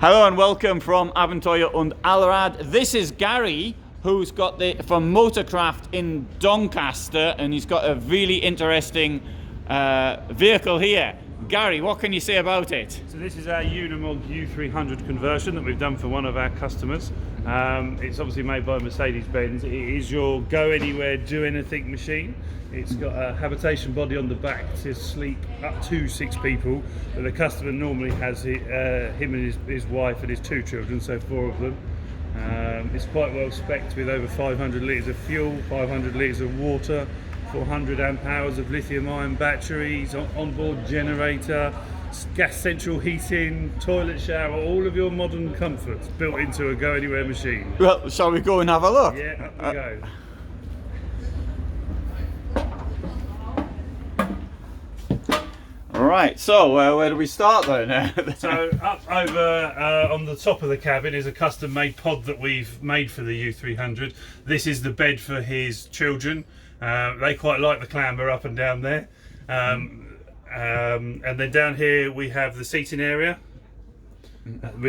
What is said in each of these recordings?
Hello and welcome from Abenteuer und Allrad. This is Gary, who's got from Motorcraft in Doncaster, and he's got a really interesting vehicle here. Gary, what can you say about it? So this is our Unimog U300 conversion that we've done for one of our customers. It's obviously made by Mercedes-Benz. It is your go anywhere, do anything machine. It's got a habitation body on the back to sleep up to 6 people, but the customer normally has him and his wife and his 2 children, so 4 of them. It's quite well spec'd with over 500 litres of fuel, 500 litres of water, 400 amp hours of lithium-ion batteries, onboard generator, gas central heating, toilet shower, all of your modern comforts built into a go-anywhere machine. Well, shall we go and have a look? Yeah, up we go. Right, so where do we start then? So up over on the top of the cabin is a custom-made pod that we've made for the U300. This is the bed for his children. They quite like the clamber up and down there. And then down here we have the seating area.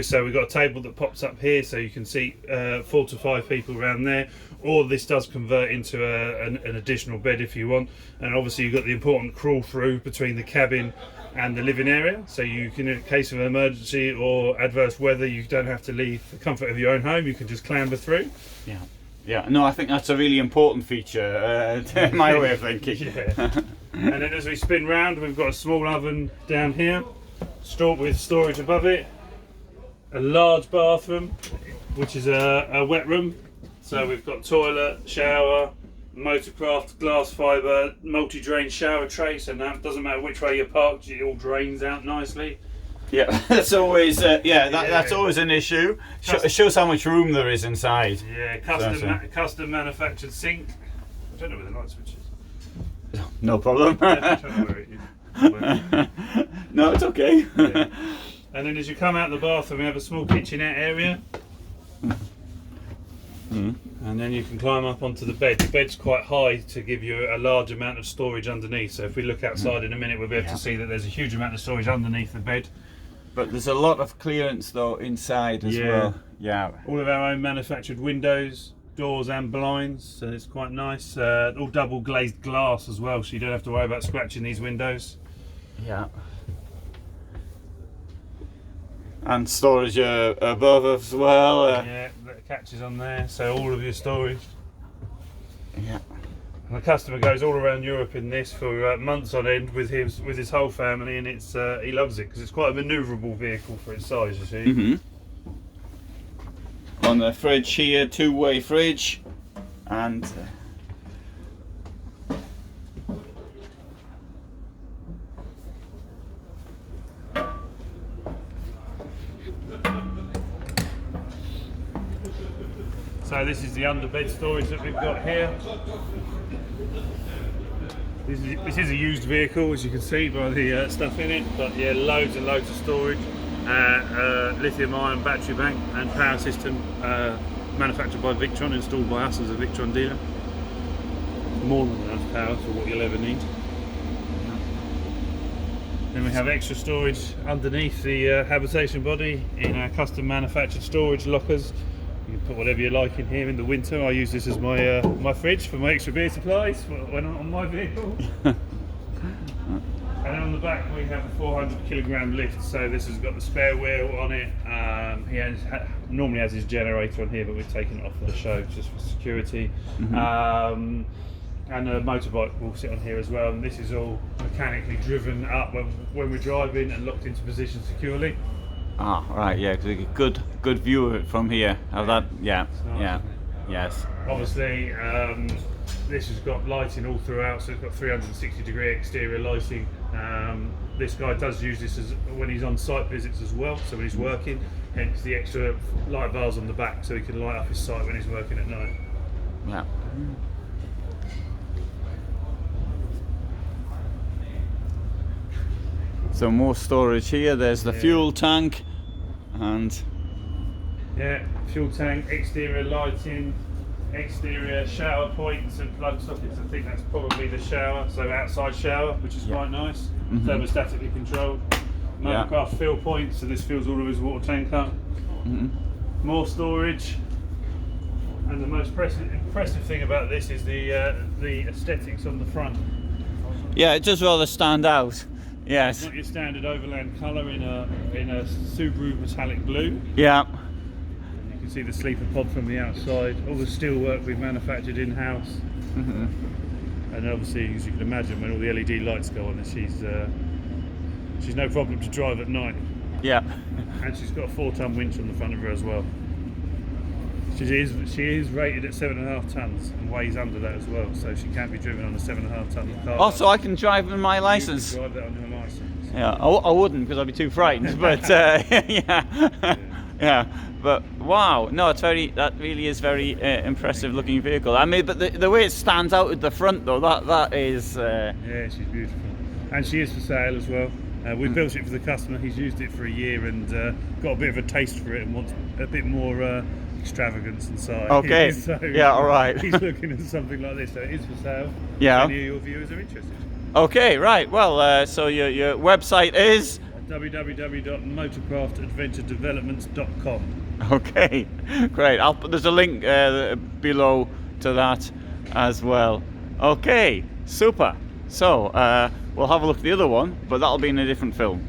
So we've got a table that pops up here, so you can seat 4 to 5 people around there. Or this does convert into an additional bed if you want. And obviously you've got the important crawl through between the cabin and the living area. So you can, in case of an emergency or adverse weather, you don't have to leave the comfort of your own home. You can just clamber through. Yeah. Yeah, no, I think that's a really important feature, my way of thinking. Yeah. And then as we spin round, we've got a small oven down here, with storage above it, a large bathroom, which is a wet room. So we've got toilet, shower, Motorcraft glass fibre, multi-drain shower tray, so now it doesn't matter which way you're parked, it all drains out nicely. Yeah, that's always that's always an issue. It shows how much room there is inside. Yeah, custom manufactured sink. I don't know where the light switch is. No problem. No, it's okay. Yeah. And then as you come out the bathroom, we have a small kitchenette area. And then you can climb up onto the bed. The bed's quite high to give you a large amount of storage underneath. So if we look outside in a minute, we'll be able to see that there's a huge amount of storage underneath the bed. But there's a lot of clearance though inside as well. Yeah. All of our own manufactured windows, doors and blinds, so it's quite nice. All double glazed glass as well, so you don't have to worry about scratching these windows. Yeah. And storage above as well. Yeah, that catches on there, so all of your storage. Yeah. And the customer goes all around Europe in this for months on end with his whole family, and it's he loves it because it's quite a manoeuvrable vehicle for its size, you see. On the fridge here, 2-way fridge, and so this is the underbed storage that we've got here. This is a used vehicle, as you can see by the stuff in it, but yeah, loads and loads of storage. Lithium-ion battery bank and power system manufactured by Victron, installed by us as a Victron dealer. More than enough power for what you'll ever need. Then we have extra storage underneath the habitation body in our custom manufactured storage lockers. You can put whatever you like in here in the winter. I use this as my my fridge for my extra beer supplies when I'm on my vehicle. And on the back we have a 400 kilogram lift, so this has got the spare wheel on it. He normally has his generator on here, but we've taken it off for the show just for security. And a motorbike will sit on here as well, and this is all mechanically driven up when we're driving and locked into position securely. Ah, right, yeah, because you get good view of it from here. Of that, yeah, nice, yeah, yes. Obviously, this has got lighting all throughout, so it's got 360-degree exterior lighting. This guy does use this when he's on site visits as well, so when he's working, hence the extra light bars on the back, so he can light up his site when he's working at night. Yeah. So more storage here. There's the fuel tank, and fuel tank, exterior lighting, exterior shower points and plug sockets. I think that's probably the shower, so outside shower, which is quite nice. Thermostatically controlled. Motorcraft fill points, so this fills all of his water tank up. More storage. And the most impressive thing about this is the aesthetics on the front. Yeah, it does rather stand out. Yes. It's not your standard overland colour in a Subaru metallic blue. Yeah. And you can see the sleeper pod from the outside. All the steelwork we've manufactured in-house. And obviously, as you can imagine, when all the LED lights go on, she's no problem to drive at night. Yeah. And she's got a 4-ton winch on the front of her as well. She is rated at 7.5 tons and weighs under that as well, so she can't be driven on a 7.5 ton car. Oh, so I can drive with my license. You can drive that on your license. Yeah, I wouldn't because I'd be too frightened. But yeah. But wow, no, that really is very impressive looking vehicle. I mean, but the way it stands out at the front though, that is. Yeah, she's beautiful, and she is for sale as well. We built it for the customer. He's used it for a year and got a bit of a taste for it and wants a bit more extravagance inside. Okay. So, yeah. All right. He's looking at something like this, so it is for sale. Yeah. If any of your viewers are interested. Okay. Right. Well, so your website is www.motorcraftadventuredevelopments.com. Okay. Great. There's a link below to that as well. Okay. Super. So we'll have a look at the other one, but that'll be in a different film.